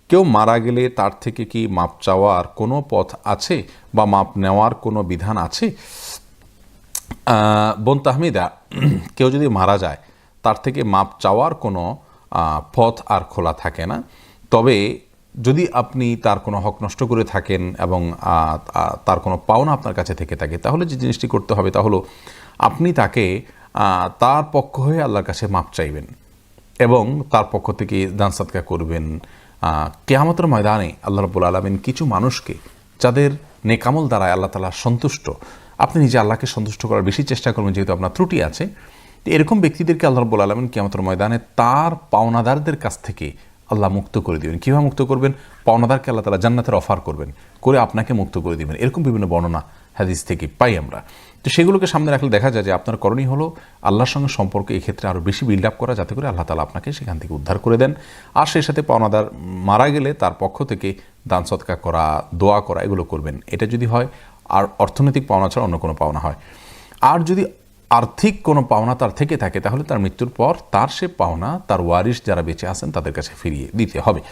কেউ মারা গেলে তার থেকে কি মাপ চাওয়ার কোনো পথ আছে বা মাপ নেওয়ার কোনো বিধান আছে? বোন তাহমিদা, কেউ যদি মারা যায় তার থেকে মাপ চাওয়ার কোনো পথ আর খোলা থাকে না। তবে যদি আপনি তার কোনো হক নষ্ট করে থাকেন এবং তার কোনো পাওনা আপনার কাছে থেকে থাকে, তাহলে যে জিনিসটি করতে হবে তা হলো আপনি তাকে তার পক্ষ হয়ে আল্লাহর কাছে মাপ চাইবেন এবং তার পক্ষ থেকে দান সাদকা করবেন। কিয়ামতের ময়দানে আল্লাহ রাব্বুল আলামিন কিছু মানুষকে, যাদের নেকামল দ্বারা আল্লাহ তাআলা সন্তুষ্ট, আপনি নিজে আল্লাহকে সন্তুষ্ট করার বেশি চেষ্টা করবেন যেহেতু আপনার ত্রুটি আছে, তো এরকম ব্যক্তিদেরকে আল্লাহ রাব্বুল আলামিন কিয়ামতের ময়দানে তার পাওনাদারদের কাছ থেকে আল্লাহ মুক্ত করে দিবেন। কীভাবে মুক্ত করবেন? পাওনাদারকে আল্লাহ তাআলা জান্নাতের অফার করবেন, করে আপনাকে মুক্ত করে দিবেন। এরকম বিভিন্ন বর্ণনা হাদিস থেকে পাই আমরা। তো সেগুলোকে সামনে রাখলে দেখা যায় যে আপনার করণীয় হলো আল্লাহর সঙ্গে সম্পর্ক এই ক্ষেত্রে আরও বেশি বিল্ড আপ করা, যাতে করে আল্লাহ তাআলা আপনাকে সেখান থেকে উদ্ধার করে দেন। আর সেই সাথে পাওনাদার মারা গেলে তার পক্ষ থেকে দান সদকা করা, দোয়া করা, এগুলো করবেন। এটা যদি হয়, আর অর্থনৈতিক পাওনা ছাড়া অন্য কোনো পাওনা হয়। আর যদি আর্থিক কোনো পাওনা তার থেকে থাকে, তাহলে তার মৃত্যুর পর তার সে পাওনা তার ওয়ারিশ যারা বেঁচে আছেন তাদের কাছে ফিরিয়ে দিতে হবে।